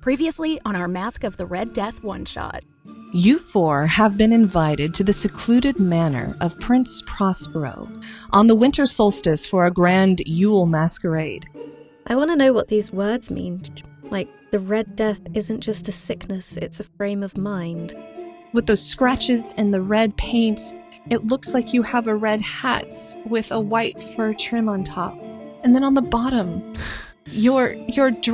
Previously on our Masque of the Red Death one-shot. You four have been invited to the secluded manor of Prince Prospero on the winter solstice for a grand Yule masquerade. I want to know what these words mean. Like, the Red Death isn't just a sickness, it's a frame of mind. With those scratches and the red paint, it looks like you have a red hat with a white fur trim on top. And then on the bottom, your coat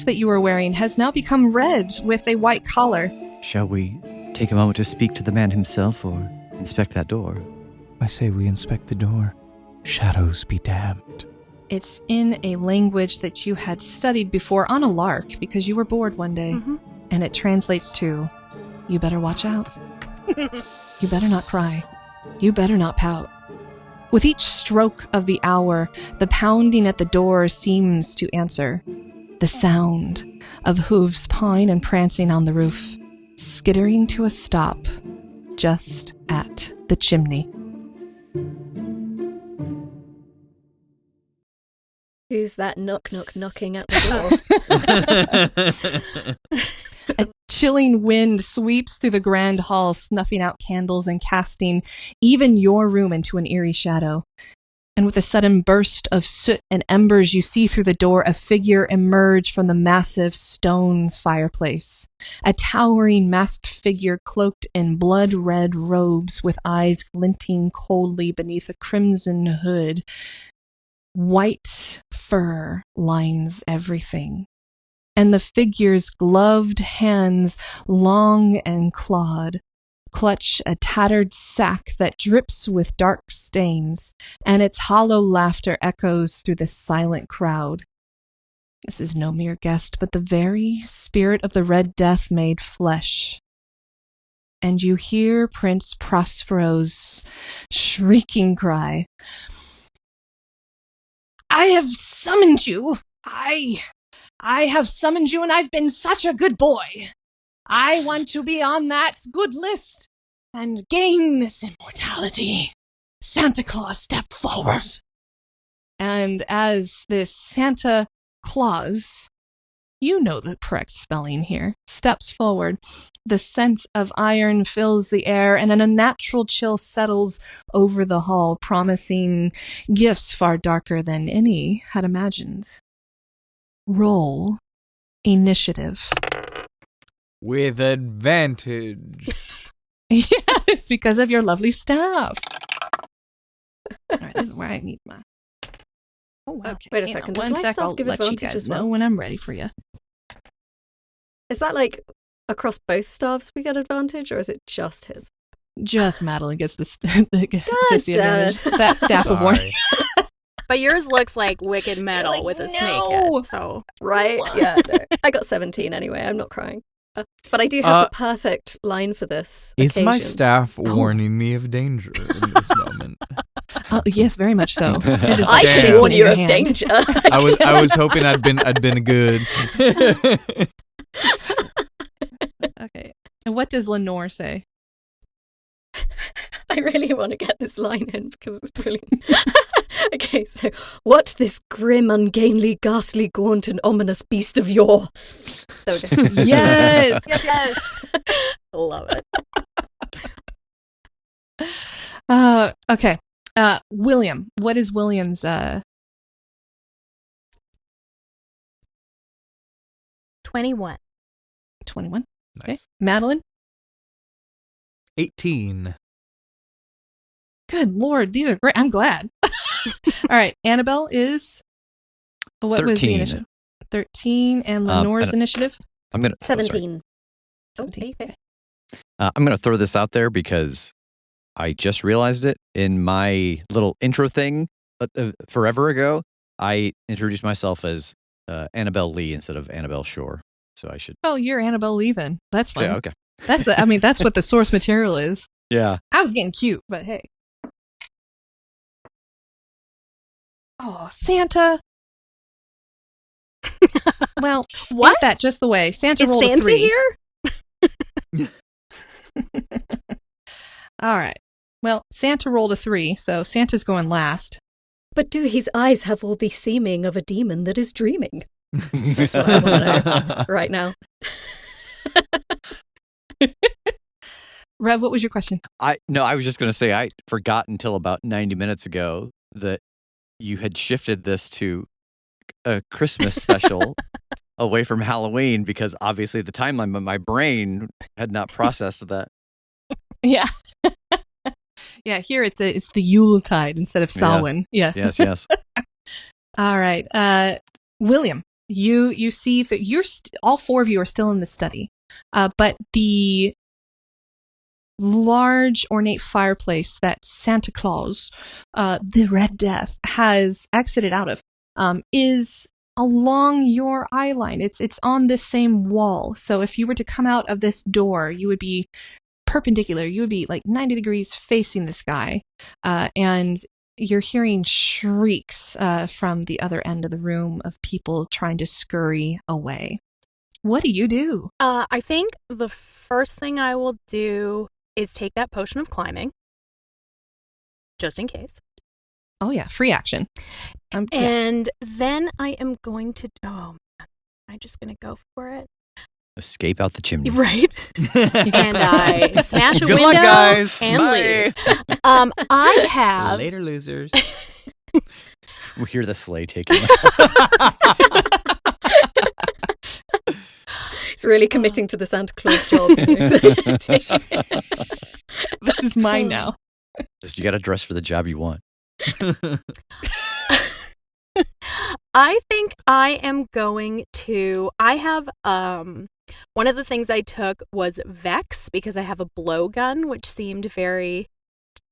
that you were wearing has now become red with a white collar. Shall we take a moment to speak to the man himself or inspect that door? I say we inspect the door. Shadows be damned. It's in a language that you had studied before on a lark because you were bored one day. Mm-hmm. And it translates to, you better watch out. You better not cry. You better not pout. With each stroke of the hour, the pounding at the door seems to answer. The sound of hooves pawing and prancing on the roof, skittering to a stop just at the chimney. Who's that knocking at the door? A chilling wind sweeps through the grand hall, snuffing out candles and casting even your room into an eerie shadow. And with a sudden burst of soot and embers, you see through the door a figure emerge from the massive stone fireplace. A towering masked figure cloaked in blood-red robes with eyes glinting coldly beneath a crimson hood. White fur lines everything. And the figure's gloved hands, long and clawed, clutch a tattered sack that drips with dark stains, and its hollow laughter echoes through the silent crowd. This is no mere guest, but the very spirit of the Red Death made flesh. And you hear Prince Prospero's shrieking cry. I have summoned you! I have summoned you, and I've been such a good boy. I want to be on that good list and gain this immortality. Santa Claus, step forward. And as this Santa Claus, you know the correct spelling here, steps forward, the scent of iron fills the air, and an unnatural chill settles over the hall, promising gifts far darker than any had imagined. Roll initiative. With advantage. Yes, because of your lovely staff. All right, this is where I need my... Oh, wow. Okay, wait a second. One sec, I'll let you guys know when I'm ready for you. Is that like across both staffs we get advantage, or is it just his? Just Madeline gets the advantage. That staff of warning. But yours looks like wicked metal like, with a snake head, so... Right? Yeah, no. I got 17 anyway, I'm not crying. But I do have the perfect line for this Is occasion. my staff warning me of danger in this moment? Yes, very much so. I should warn you of danger. I was hoping I'd been good. Okay. And what does Lenore say? I really want to get this line in because it's brilliant. Okay, so what this grim, ungainly, ghastly, gaunt, and ominous beast of yore? There we go. Yes! Yes! Love it. Okay. William. What is William's, 21. 21. Nice. Okay. Madeline? 18. Good Lord, these are great. I'm glad. All right, Annabelle is... What 13. was the initiative? 13, and Lenore's initiative? I'm gonna 17. 17. Okay. I'm gonna throw this out there because I just realized it in my little intro thing forever ago. I introduced myself as Annabelle Lee instead of Annabel Shore, so I should. Oh, you're Annabelle Lee then. That's fine. Yeah, okay. That's what the source material is. Yeah. I was getting cute, but hey. Oh, Santa. Well, what? Ain't that just the way. Santa is rolled Santa a 3. Here? All right. Well, Santa rolled a 3, so Santa's going last. But do his eyes have all the seeming of a demon that is dreaming? That's what I want to know right now. Rev, what was your question? I was just going to say I forgot until about 90 minutes ago that you had shifted this to a Christmas special away from Halloween because obviously the timeline, but my brain had not processed that. Yeah. Yeah, here it's the Yuletide instead of Samhain. Yeah. Yes. All right. William, you see that all four of you are still in the study. But the large ornate fireplace that Santa Claus, the Red Death, has exited out of, is along your eye line. It's on this same wall. So if you were to come out of this door, you would be perpendicular. You would be like 90 degrees facing the sky. And you're hearing shrieks from the other end of the room of people trying to scurry away. What do you do? I think the first thing I will do is take that potion of climbing, just in case. Oh yeah, free action. And then I am going to. Oh man, I'm just gonna go for it. Escape out the chimney. Right. And I smash a Good window luck, guys. and Bye. leave. I have. Later, losers. We hear the sleigh taking. He's really committing to the Santa Claus job. This is mine now. You got to dress for the job you want. I think I am going to. I have one of the things I took was Vex because I have a blowgun, which seemed very,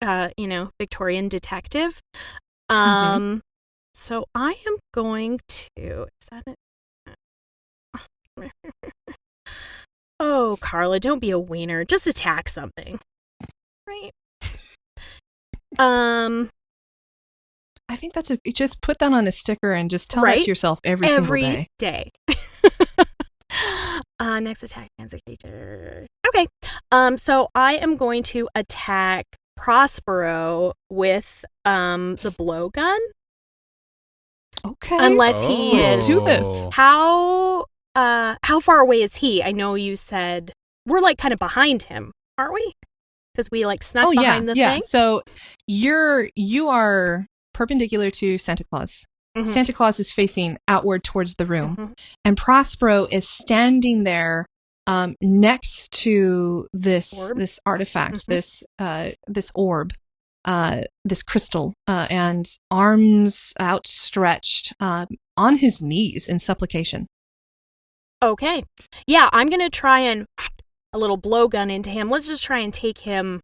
Victorian detective. So I am going to. Is that it? Oh, Carla, don't be a wiener. Just attack something. Right. I think that's just put that on a sticker and just tell that to yourself every single day. Next attack against a creature. Okay. So I am going to attack Prospero with the blowgun. Okay. Unless he is. Let's do this. How far away is he? I know you said we're like kind of behind him, aren't we? Because we like snuck behind the thing. So you are perpendicular to Santa Claus. Mm-hmm. Santa Claus is facing outward towards the room, and Prospero is standing there next to this artifact, this orb, this crystal, and arms outstretched on his knees in supplication. Okay. Yeah, I'm going to try and a little blowgun into him. Let's just try and take him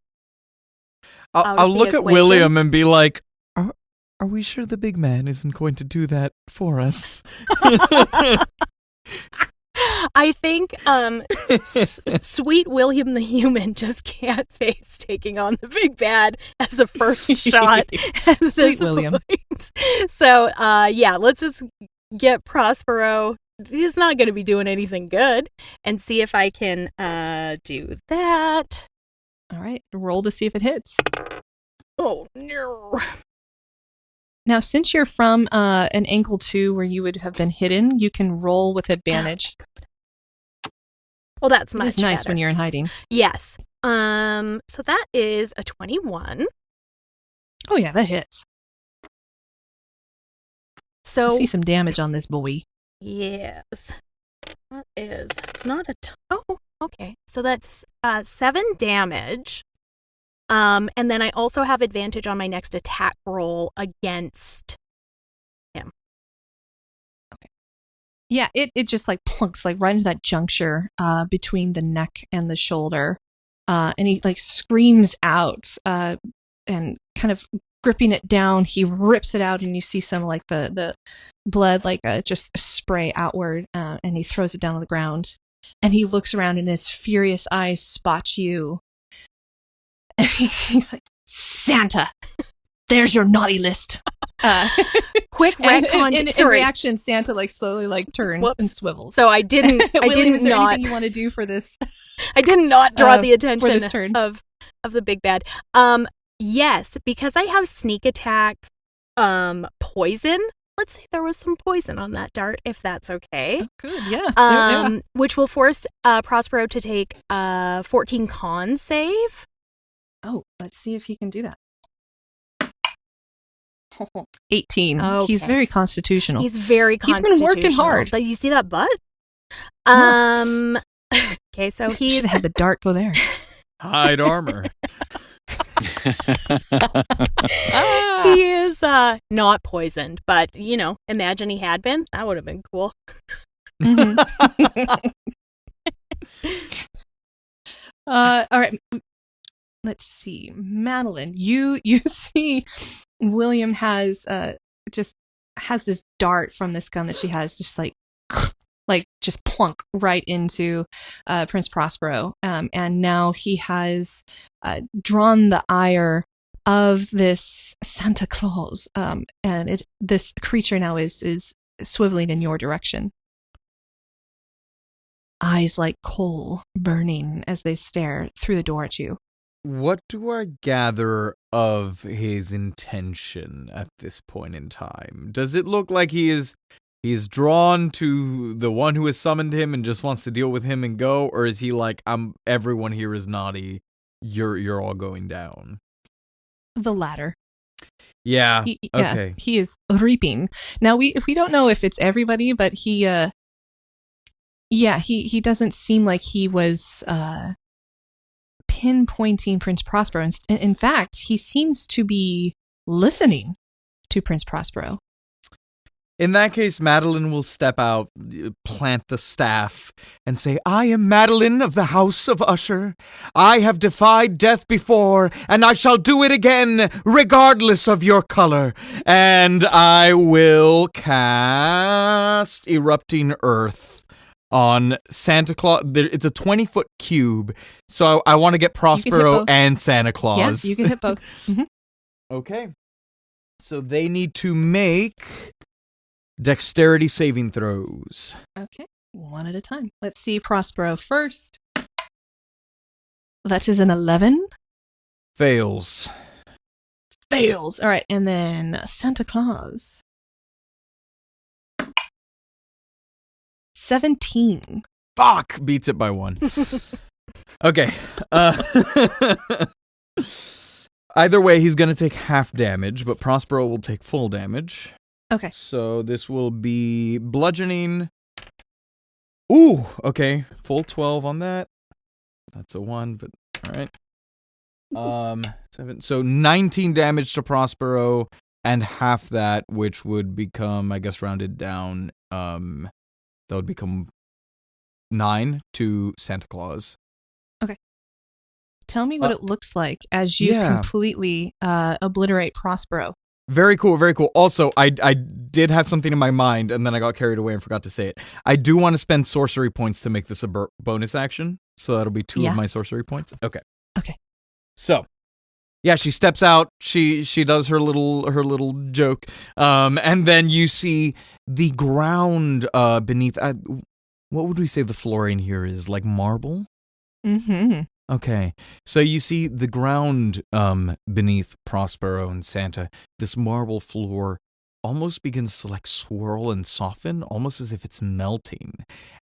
I'll look at William and be like, are we sure the big man isn't going to do that for us? I think sweet William the human just can't face taking on the big bad as the first shot at Sweet William. Point. So, let's just get Prospero. He's not going to be doing anything good, and see if I can do that. All right, roll to see if it hits. Oh, no. Now, since you're from an angle 2 where you would have been hidden, you can roll with advantage. Well, that's much It's nice better. when you're in hiding. Yes. So that is a 21. Oh, yeah, that hits. So I see some damage on this boy. Yes. It's not a oh, okay. So that's 7 damage. And then I also have advantage on my next attack roll against him. Okay. Yeah, it just like plunks like right into that juncture between the neck and the shoulder. And he like screams out and kind of gripping it down, he rips it out and you see some like the blood like just spray outward and he throws it down on the ground. And he looks around and his furious eyes spot you. And he's like, Santa, there's your naughty list. Quick retcon. In reaction, Santa like slowly like turns and swivels. So I didn't. William, is there anything you want to do for this? I did not draw the attention turn. of the big bad. Yes, because I have sneak attack, poison. let's say there was some poison on that dart, if that's okay. Oh, good, yeah. Which will force Prospero to take a 14 con save. Oh, let's see if he can do that. 18. Okay. He's very constitutional. He's very constitutional. He's been working hard. You see that butt? Okay, so Should have had the dart go there. Hide armor. He is not poisoned, but, imagine he had been. That would have been cool. Mm-hmm. All right. Let's see. Madeline, you see William has this dart from this gun that she has just just plunk right into Prince Prospero. And now he has drawn the ire of this Santa Claus. And this creature now is swiveling in your direction. Eyes like coal burning as they stare through the door at you. What do I gather of his intention at this point in time? Does it look like he's drawn to the one who has summoned him and just wants to deal with him and go, or is he like, everyone here is naughty, you're all going down? The latter. Yeah. Okay. He is reaping. Now we don't know if it's everybody, but he doesn't seem like he was pinpointing Prince Prospero. In fact, he seems to be listening to Prince Prospero. In that case, Madeline will step out, plant the staff, and say, I am Madeline of the House of Usher. I have defied death before, and I shall do it again, regardless of your color. And I will cast Erupting Earth on Santa Claus. It's a 20-foot cube, so I want to get Prospero and Santa Claus. Yes, you can hit both. Mm-hmm. Okay. So they need to make dexterity saving throws. Okay, one at a time. Let's see Prospero first. That is an 11. Fails. All right, and then Santa Claus. 17. Fuck! Beats it by 1. Okay. Either way, he's going to take half damage, but Prospero will take full damage. Okay. So this will be bludgeoning. Ooh, okay. Full 12 on that. That's a 1, but all right. 7. So 19 damage to Prospero, and half that, which would become, I guess, rounded down, that would become 9 to Santa Claus. Okay. Tell me what it looks like as you completely obliterate Prospero. Very cool, very cool. Also, I did have something in my mind, and then I got carried away and forgot to say it. I do want to spend sorcery points to make this a bonus action, so that'll be 2 of my sorcery points. Okay. So, yeah, she steps out. She does her little joke, and then you see the ground beneath. What would we say the flooring here is, like marble? Mm-hmm. Okay, so you see the ground beneath Prospero and Santa, this marble floor almost begins to swirl and soften, almost as if it's melting.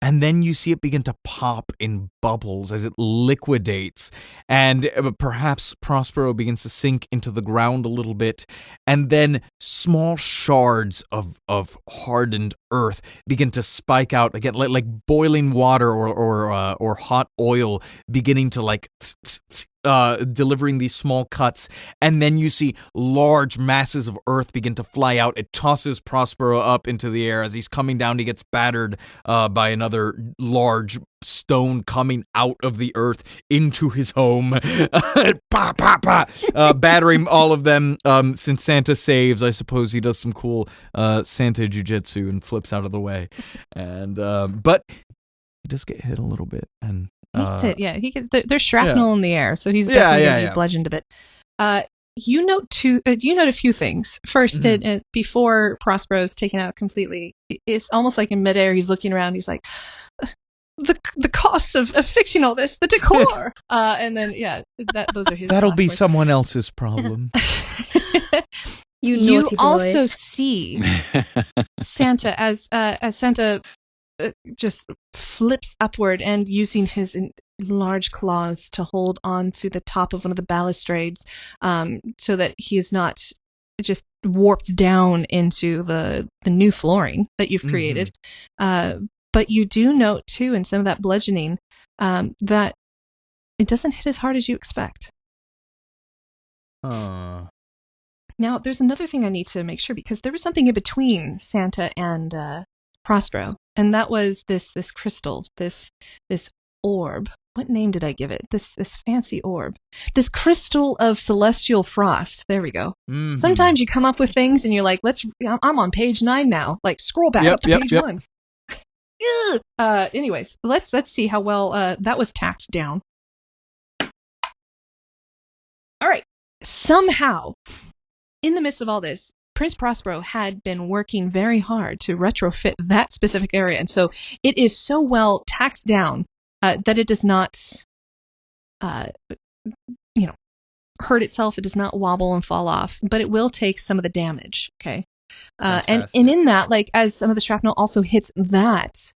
And then you see it begin to pop in bubbles as it liquidates, and perhaps Prospero begins to sink into the ground a little bit, and then small shards of hardened earth begin to spike out again, like boiling water or hot oil beginning to delivering these small cuts, and then you see large masses of earth begin to fly out. It tosses Prospero up into the air. As he's coming down, he gets battered by another large stone coming out of the earth into his home. Battering all of them. Since Santa saves, I suppose he does some cool Santa jujitsu and flips out of the way. And but he does get hit a little bit, and That's it. Yeah, he gets. There's shrapnel in the air, so he's definitely gonna be bludgeoned a bit. You note a few things. First, before Prospero's taken out completely, it's almost like in midair. He's looking around. He's like, the cost of fixing all this, the decor, and then those are his. That'll be someone else's problem. You You naughty boy. also see Santa as Santa just flips upward and using his large claws to hold on to the top of one of the balustrades, so that he is not just warped down into the new flooring that you've created. But you do note too, in some of that bludgeoning, that it doesn't hit as hard as you expect. Now, there's another thing I need to make sure, because there was something in between Santa and Prospero, and that was this crystal, this orb. What name did I give it? This fancy orb. This crystal of celestial frost. There we go. Mm-hmm. Sometimes you come up with things and you're like, I'm on page 9 now. Like, scroll back up to page 1. Anyways, let's see how well that was tacked down. All right. Somehow, in the midst of all this, Prince Prospero had been working very hard to retrofit that specific area, and so it is so well tacked down that it does not, hurt itself. It does not wobble and fall off, but it will take some of the damage. Okay, and in that, like, as some of the shrapnel also hits that,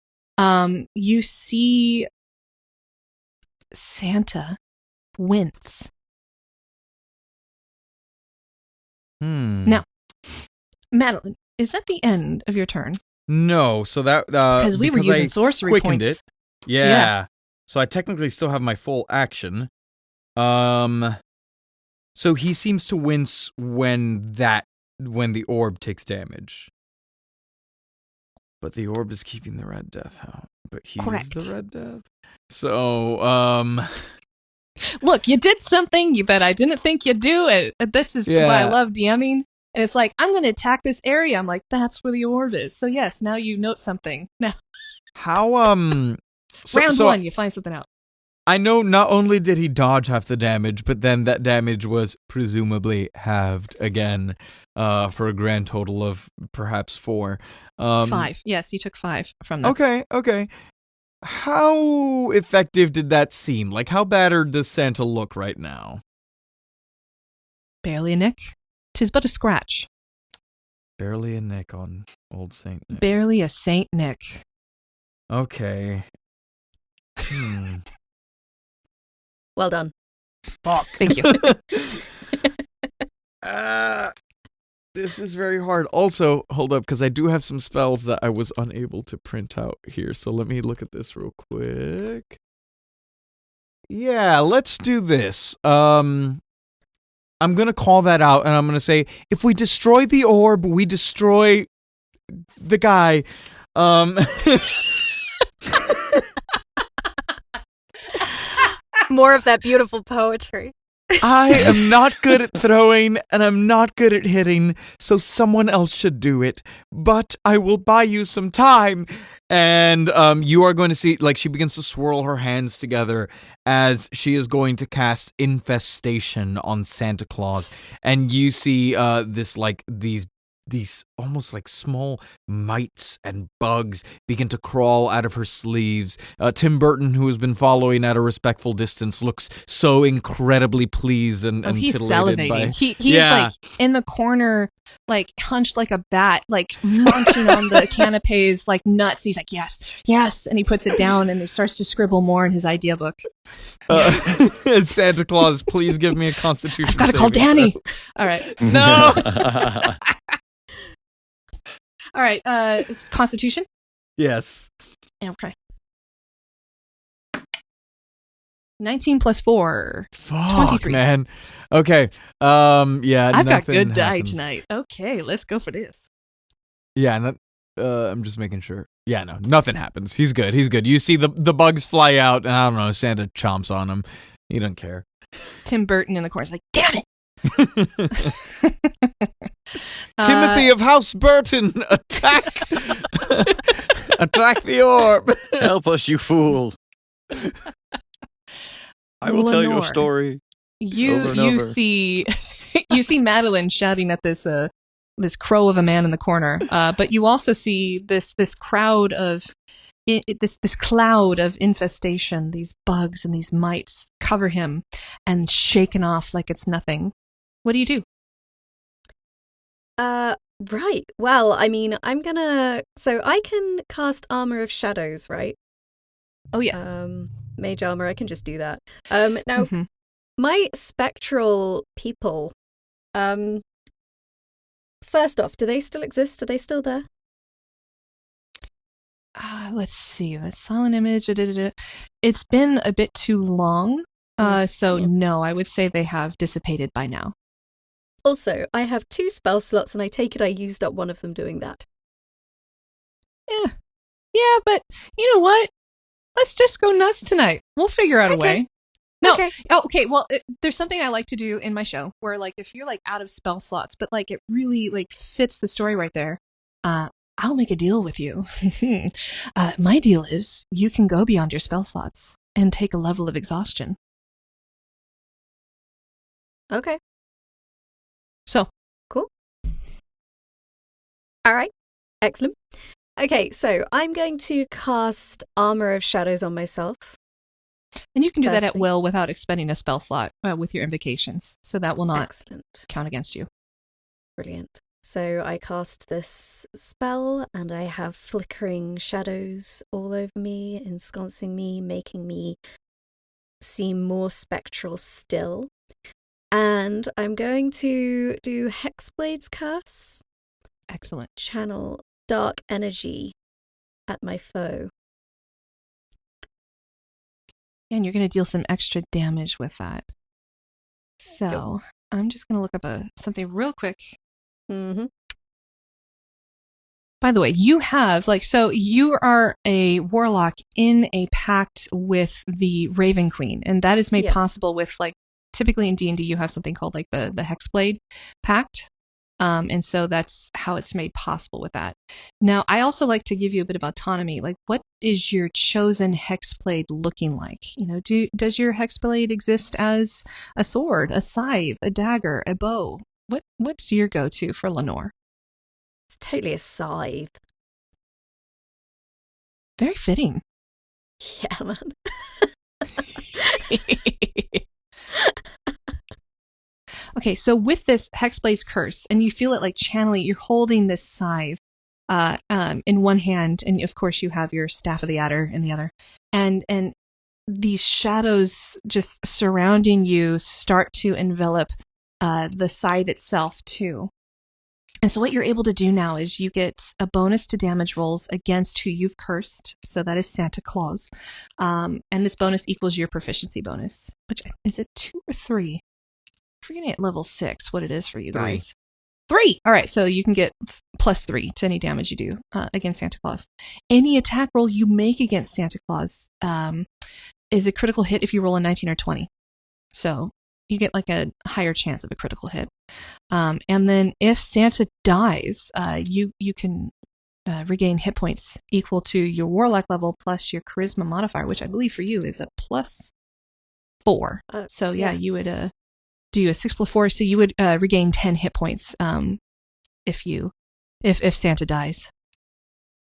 you see Santa wince. Now, Madeline, is that the end of your turn? No, so that because we were using sorcery points. It. Yeah. So I technically still have my full action. So he seems to wince when the orb takes damage. But the orb is keeping the Red Death out. But he is the Red Death. So look, you did something that I didn't think you'd do. This is why I love DMing. And it's like, I'm going to attack this area. I'm like, that's where the orb is. So yes, now you note something. Now, how round 1, you find something out. I know not only did he dodge half the damage, but then that damage was presumably halved again, for a grand total of perhaps 4. 5. Yes, you took 5 from that. Okay. How effective did that seem? Like, how battered does Santa look right now? Barely a nick. 'Tis but a scratch. Barely a nick on old Saint Nick. Barely a Saint Nick. Okay. Well done. Fuck. Thank you. This is very hard. Also, hold up, because I do have some spells that I was unable to print out here. So let me look at this real quick. Yeah, let's do this. I'm going to call that out, and I'm going to say, if we destroy the orb, we destroy the guy. More of that beautiful poetry. I am not good at throwing, and I'm not good at hitting, so someone else should do it. But I will buy you some time. And you are going to see, like, she begins to swirl her hands together as she is going to cast Infestation on Santa Claus. And you see these almost like small mites and bugs begin to crawl out of her sleeves. Tim Burton, who has been following at a respectful distance, looks so incredibly pleased and he's titillated salivating. He's like in the corner, like hunched like a bat, like munching on the canapes like nuts. He's like, yes, and he puts it down and he starts to scribble more in his idea book. Santa Claus, please give me a Constitution. I've got to call Danny. All right. No. All right, it's Constitution? Yes. Okay. 19 plus 4. Fuck, 23. Man. Okay. Yeah, I've got good happens. die tonight. Okay, let's go for this. Yeah, I'm just making sure. Yeah, no, nothing happens. He's good. You see the bugs fly out, and I don't know, Santa chomps on him. He doesn't care. Tim Burton in the corner is like, damn it! Timothy of House Burton, attack! Attack the orb! Help us, you fool! I will tell you a story. You see Madeline shouting at this crow of a man in the corner, but you also see this crowd of this cloud of infestation. These bugs and these mites cover him and shaken off like it's nothing. What do you do? Right. Well, I mean, so I can cast Armor of Shadows, right? Oh, yes. Mage Armor, I can just do that. Now, my spectral people, first off, do they still exist? Are they still there? Let's see. The silent image. It's been a bit too long. No, I would say they have dissipated by now. Also, I have 2 spell slots, and I take it I used up one of them doing that. Yeah, but you know what? Let's just go nuts tonight. We'll figure out a way. No. Okay. Oh, okay. Well, there's something I like to do in my show where, like, if you're like out of spell slots, but like it really like fits the story right there, I'll make a deal with you. My deal is you can go beyond your spell slots and take a level of exhaustion. Okay. So. Cool. All right. Excellent. Okay, so I'm going to cast Armor of Shadows on myself. And you can do that at will without expending a spell slot with your invocations. So that will not count against you. Brilliant. So I cast this spell, and I have flickering shadows all over me, ensconcing me, making me seem more spectral still. And I'm going to do Hexblade's Curse. Excellent. Channel dark energy at my foe. And you're going to deal some extra damage with that. So I'm just going to look up something real quick. Mm-hmm. By the way, you have, so you are a warlock in a pact with the Raven Queen, and that is made possible with, typically in D&D you have something called, the Hexblade Pact, and so that's how it's made possible with that. Now, I also like to give you a bit of autonomy. What is your chosen Hexblade looking like? Does your Hexblade exist as a sword, a scythe, a dagger, a bow? What's your go-to for Lenore? It's totally a scythe. Very fitting. Yeah, man. Okay, so with this Hexblade's Curse, and you feel it channeling, you're holding this scythe in one hand, and of course you have your Staff of the Adder in the other, and these shadows just surrounding you start to envelop the scythe itself too. And so what you're able to do now is you get a bonus to damage rolls against who you've cursed. So that is Santa Claus. And this bonus equals your proficiency bonus. Which, is it 2 or 3? I'm forgetting at level 6 what it is for you guys. 3! All right, so you can get +3 to any damage you do against Santa Claus. Any attack roll you make against Santa Claus is a critical hit if you roll a 19 or 20. So you get a higher chance of a critical hit. And then if Santa dies, you can regain hit points equal to your warlock level plus your charisma modifier, which I believe for you is a +4. So you would do a 6 + 4, so you would regain 10 hit points if Santa dies.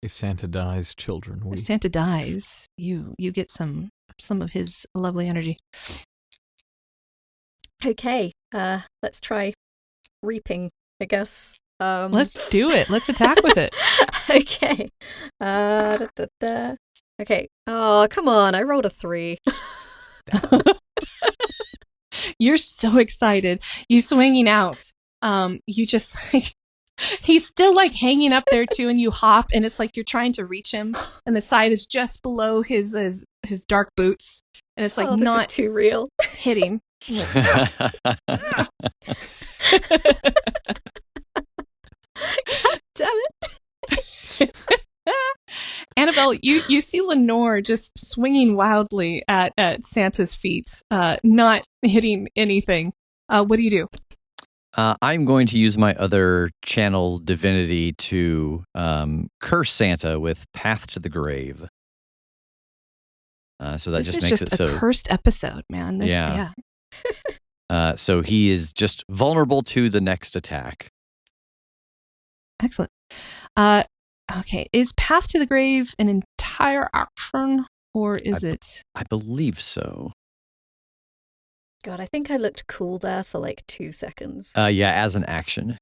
If Santa dies, children weep. If Santa dies, you get some of his lovely energy. Okay, let's try reaping, I guess. Let's do it. Let's attack with it. Okay. Okay. Oh, come on. I rolled a 3. You're so excited. You swinging out. You just he's still hanging up there too, and you hop, and it's you're trying to reach him, and the scythe is just below his dark boots, and it's this not is too real. hitting. God damn it. Annabelle, you see Lenore just swinging wildly at Santa's feet, not hitting anything. What do you do? I'm going to use my other channel divinity to curse Santa with Path to the Grave. So that this just is makes just it so. A cursed episode, man. Yeah. So he is just vulnerable to the next attack. Excellent. Okay, is Path to the Grave an entire action, or is it? I believe so. God, I think I looked cool there for 2 seconds. Yeah, as an action.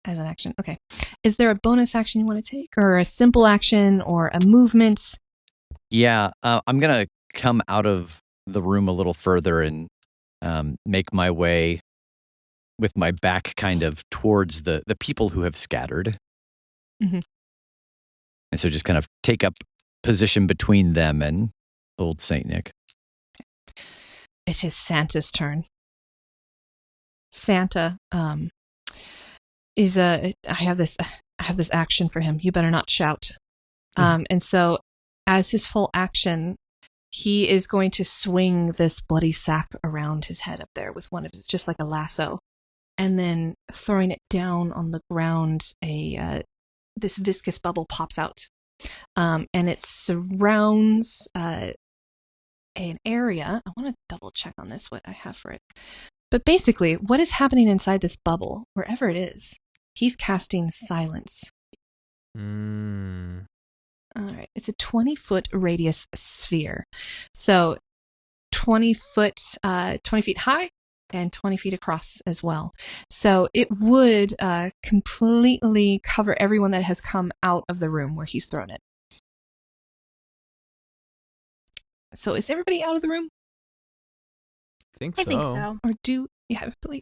As an action. Okay. Is there a bonus action you want to take, or a simple action, or a movement? Yeah, I'm gonna come out of the room a little further and make my way with my back kind of towards the people who have scattered. Mm-hmm. And so just kind of take up position between them and old Saint Nick. It is Santa's turn. Santa is I have this action for him. You better not shout. And so as his full action, he is going to swing this bloody sack around his head up there with one of his, just like a lasso, and then throwing it down on the ground, this viscous bubble pops out, and it surrounds an area. I want to double check on this, what I have for it. But basically, what is happening inside this bubble, wherever it is, he's casting silence. All right, it's a 20-foot radius sphere. So 20 feet high and 20 feet across as well. So it would completely cover everyone that has come out of the room where he's thrown it. So is everybody out of the room? I think so. Or I believe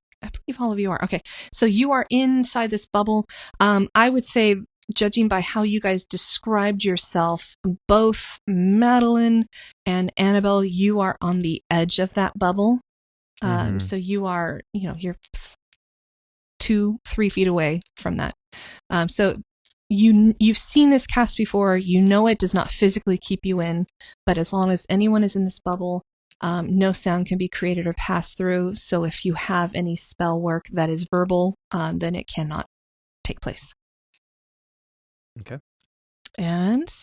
all of you are. Okay, so you are inside this bubble. I would say, judging by how you guys described yourself, both Madeline and Annabel, you are on the edge of that bubble. So you are, you're 2-3 feet away from that. So you've seen this cast before. You know it does not physically keep you in, but as long as anyone is in this bubble, no sound can be created or passed through. So if you have any spell work that is verbal, then it cannot take place. Okay. And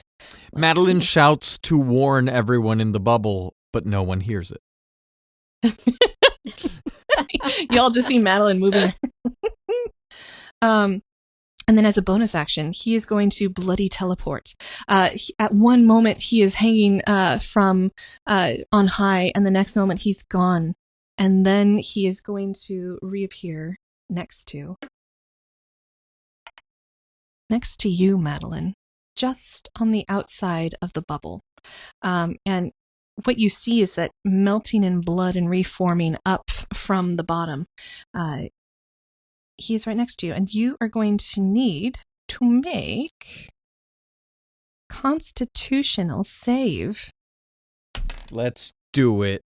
Madeline shouts to warn everyone in the bubble, but no one hears it. Y'all just see Madeline moving. And then as a bonus action, he is going to bloody teleport. At one moment, he is hanging from on high, and the next moment, he's gone. And then he is going to reappear next to you, Madeline, just on the outside of the bubble. And what you see is that melting in blood and reforming up from the bottom. He's right next to you, and you are going to need to make Constitutional save. Let's do it.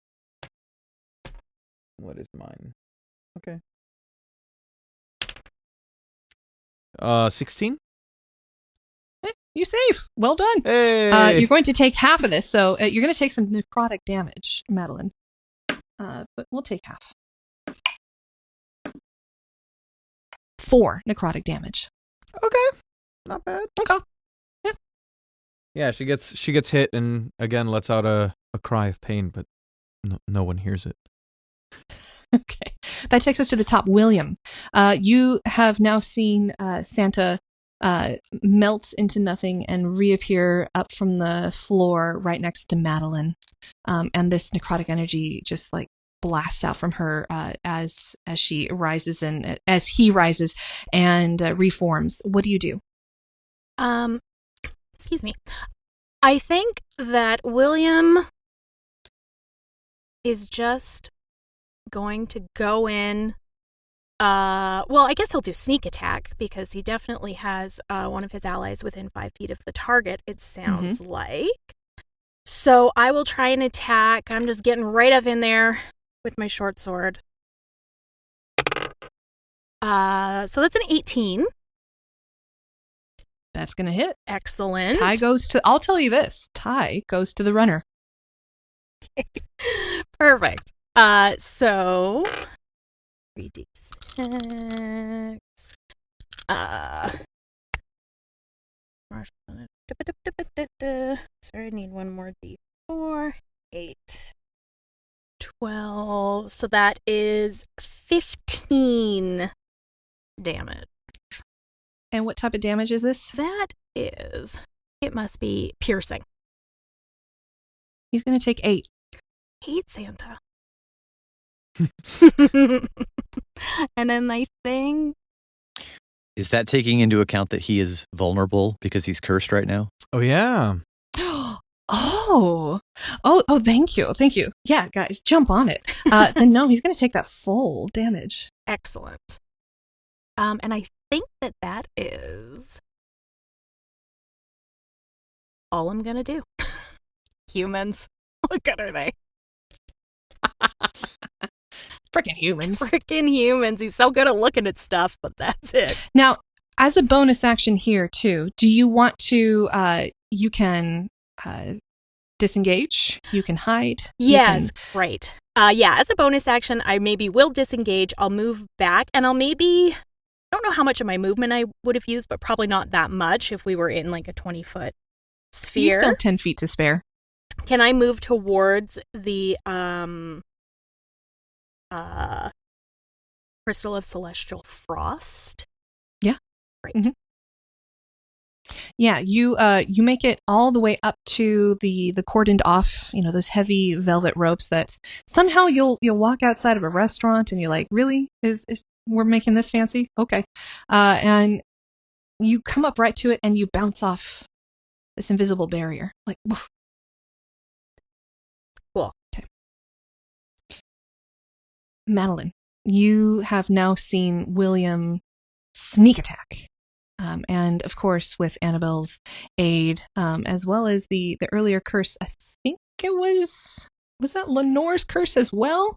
What is mine? Okay. 16? You save. Well done. Hey! You're going to take half of this, so you're going to take some necrotic damage, Madeline. But we'll take half. 4 necrotic damage. Okay. Not bad. Okay. Yeah, she gets hit and again lets out a cry of pain, but no one hears it. Okay. That takes us to the top. William, you have now seen Santa melt into nothing and reappear up from the floor right next to Madeline. And this necrotic energy just like blasts out from her as she rises and as he rises and reforms. What do you do? Excuse me. I think that William is just going to go in. Well, I guess he'll do sneak attack because he definitely has one of his allies within 5 feet of the target, it sounds like. So I will try and attack. I'm just getting right up in there with my short sword. So that's an 18. That's going to hit. Excellent. I'll tell you this. Tie goes to the runner. Okay. Perfect. So 3d6. Sorry, I need one more d4. 8. 12. So that is 15 damage. And what type of damage is this? It must be piercing. He's going to take 8. Hate Santa. And then I think... Is that taking into account that he is vulnerable because he's cursed right now? Oh, yeah. Oh, thank you. Yeah, guys, jump on it. Then no, he's going to take that full damage. Excellent. And I think that is all I'm going to do. Humans. What good are they? Freaking humans. Freaking humans. He's so good at looking at stuff, but that's it. Now, as a bonus action here, too, do you want to, you can disengage, you can hide? Yes, great. As a bonus action, I maybe will disengage, I'll move back, and I don't know how much of my movement I would have used, but probably not that much if we were in like a 20-foot sphere. You still have 10 feet to spare. Can I move towards the Crystal of Celestial Frost? Yeah. Great. Mm-hmm. Yeah, you make it all the way up to the cordoned off, those heavy velvet ropes that somehow you'll walk outside of a restaurant and you're like, really? Is we're making this fancy? Okay. And you come up right to it and you bounce off this invisible barrier. Like, woof. Cool. Okay. Madeline, you have now seen William sneak attack. And of course, with Annabel's aid, as well as the earlier curse, I think it was that Lenore's curse as well?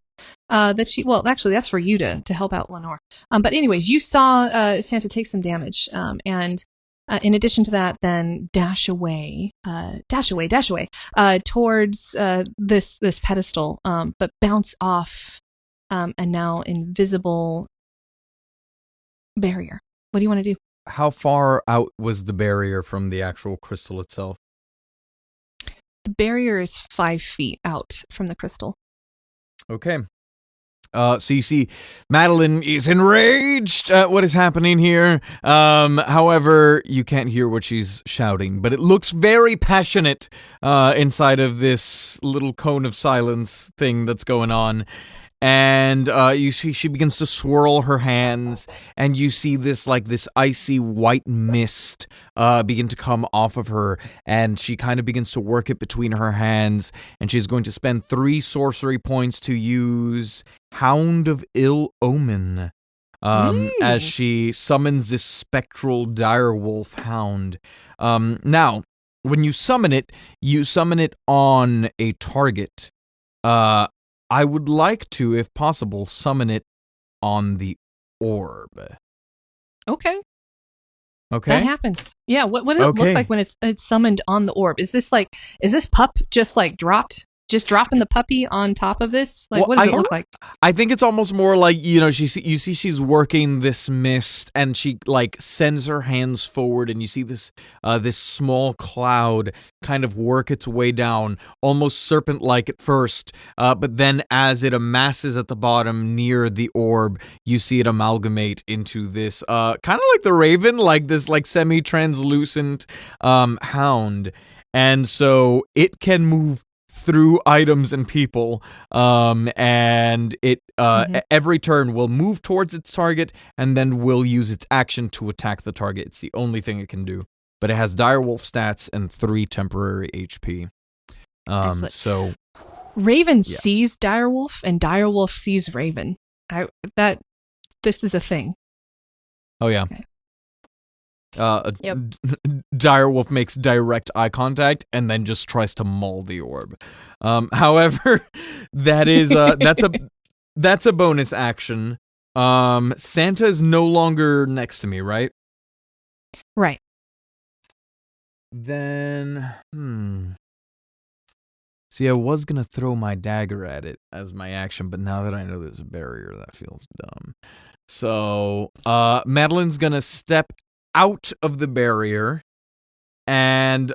Actually, that's for you to help out Lenore. But anyways, you saw Santa take some damage, and in addition to that, then dash away towards this pedestal, but bounce off a now invisible barrier. What do you want to do? How far out was the barrier from the actual crystal itself? The barrier is 5 feet out from the crystal. Okay. So you see, Madeline is enraged at what is happening here. However, you can't hear what she's shouting, but it looks very passionate inside of this little cone of silence thing that's going on. And you see she begins to swirl her hands, and you see this icy white mist begin to come off of her, and she kind of begins to work it between her hands, and she's going to spend 3 sorcery points to use Hound of Ill Omen as she summons this spectral direwolf hound. Now, when you summon it on a target. I would like to, if possible, summon it on the orb. Okay. Okay. That happens. Yeah. What does it look like when it's summoned on the orb? Is this pup just dropping the puppy on top of this? What does it look like? I think it's almost more like, you see she's working this mist, and she sends her hands forward, and you see this small cloud kind of work its way down, almost serpent-like at first, but then as it amasses at the bottom near the orb, you see it amalgamate into this kind of like the raven, like this semi-translucent hound, and so it can move through items and people, and it every turn will move towards its target and then will use its action to attack the target. It's the only thing it can do, but it has direwolf stats and 3 temporary HP. So Raven sees direwolf and direwolf sees Raven. This is a thing. Oh yeah. Okay. Yep. Direwolf makes direct eye contact and then just tries to maul the orb. However, that is that's a bonus action. Santa is no longer next to me, right? Right. Then, See, I was gonna throw my dagger at it as my action, but now that I know there's a barrier, that feels dumb. So, Madeline's gonna step out of the barrier and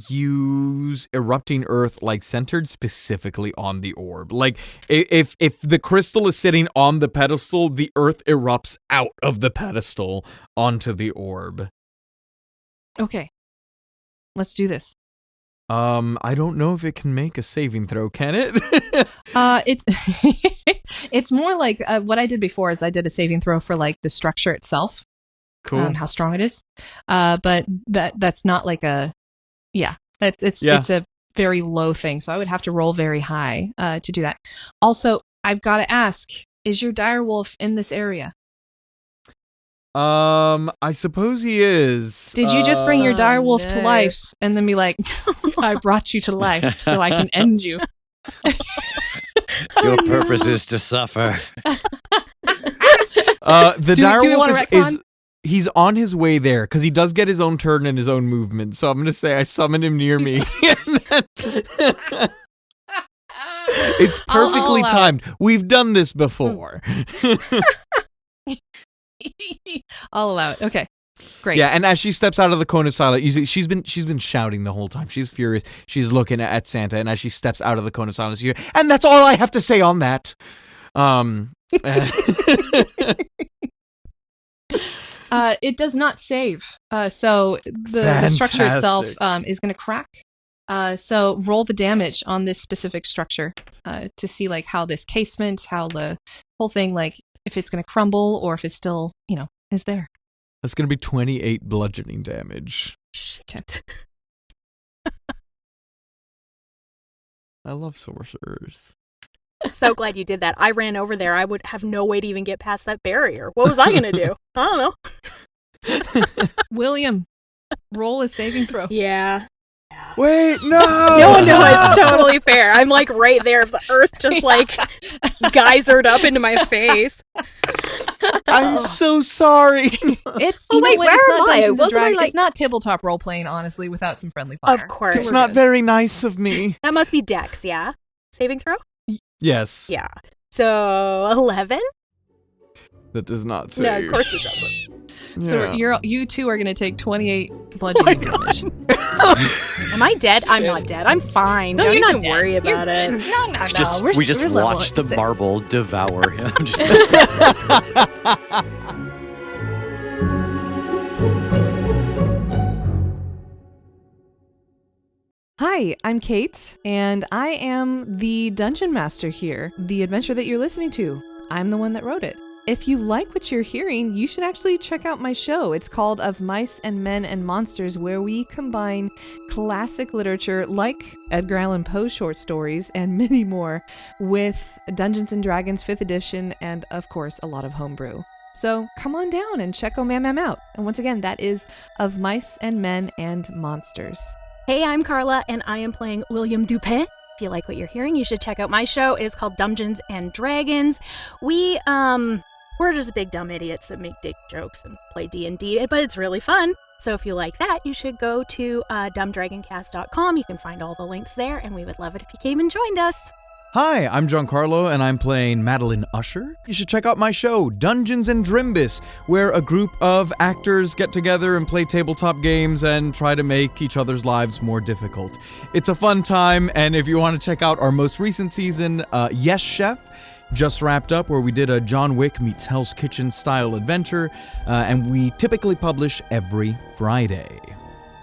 use erupting earth, centered specifically on the orb. If the crystal is sitting on the pedestal, the earth erupts out of the pedestal onto the orb. Okay. Let's do this. I don't know if it can make a saving throw, can it? It's it's more like what I did before is I did a saving throw for the structure itself. Cool. how strong it is. But that's not like it's a very low thing. So I would have to roll very high to do that. Also, I've got to ask, is your direwolf in this area? I suppose he is. Did you just bring your direwolf to life and then be like, I brought you to life so I can end you? Your purpose is to suffer. The direwolf is he's on his way there because he does get his own turn and his own movement. So I'm going to say I summon him near me. It's perfectly timed. We've done this before. I'll allow it. Okay. Great. Yeah, and as she steps out of the cone of silence, you see, she's been shouting the whole time. She's furious. She's looking at Santa, and as she steps out of the cone of silence, you hear, and that's all I have to say on that. It does not save. So the structure itself is going to crack. So roll the damage on this specific structure to see like how this casement, how the whole thing, like if it's going to crumble or if it's still, is there. That's going to be 28 bludgeoning damage. Shit. I love sorcerers. So glad you did that. I ran over there. I would have no way to even get past that barrier. What was I going to do? I don't know. William, roll a saving throw. Yeah. Wait, no! No, it's totally fair. I'm like right there. The earth just like geysered up into my face. I'm so sorry. It's wait, where am I? Wasn't I, like... It's not tabletop role playing, honestly, without some friendly fire. Of course. It's not very nice of me. That must be Dex, yeah? Saving throw? Yes. Yeah. So 11? That does not save. No, of course it doesn't. So you two are going to take 28 bludgeoning damage. Am I dead? I'm not dead. I'm fine. No, Don't you're even not dead. worry about it. No. We just we're watch the 6. marble devour him. Hi, I'm Kate, and I am the Dungeon Master here, the adventure that you're listening to. I'm the one that wrote it. If you like what you're hearing, you should actually check out my show. It's called Of Mice and Men and Monsters, where we combine classic literature like Edgar Allan Poe short stories and many more with Dungeons & Dragons 5th edition and, of course, a lot of homebrew. So come on down and check Mam out. And once again, that is Of Mice and Men and Monsters. Hey, I'm Carla, and I am playing William Dupin. If you like what you're hearing, you should check out my show. It is called Dumbgeons and Dragons. We're just big dumb idiots that make dick jokes and play D&D, but it's really fun. So if you like that, you should go to dumbdragoncast.com. You can find all the links there, and we would love it if you came and joined us. Hi, I'm Giancarlo, and I'm playing Madeline Usher. You should check out my show, Dungeons and Drimbus, where a group of actors get together and play tabletop games and try to make each other's lives more difficult. It's a fun time, and if you want to check out our most recent season, Yes Chef, just wrapped up, where we did a John Wick meets Hell's Kitchen style adventure, and we typically publish every Friday.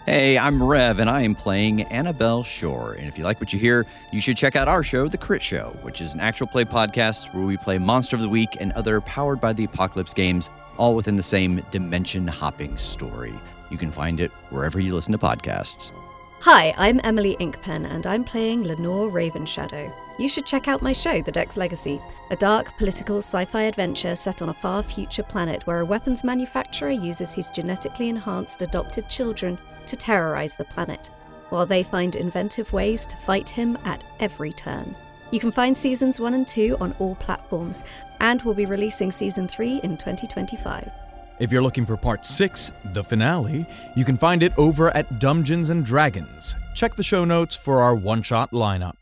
Hey, I'm Rev, and I am playing Annabel Shore. And if you like what you hear, you should check out our show, The Critshow, which is an actual play podcast where we play Monster of the Week and other Powered by the Apocalypse games, all within the same dimension-hopping story. You can find it wherever you listen to podcasts. Hi, I'm Emily Inkpen, and I'm playing Lenore Ravenshadow. You should check out my show, The Dex Legacy, a dark, political sci-fi adventure set on a far future planet where a weapons manufacturer uses his genetically enhanced adopted children to terrorize the planet, while they find inventive ways to fight him at every turn. You can find Seasons 1 and 2 on all platforms, and we'll be releasing Season 3 in 2025. If you're looking for Part 6, the finale, you can find it over at Dumbgeons and Dragons. Check the show notes for our one-shot lineup.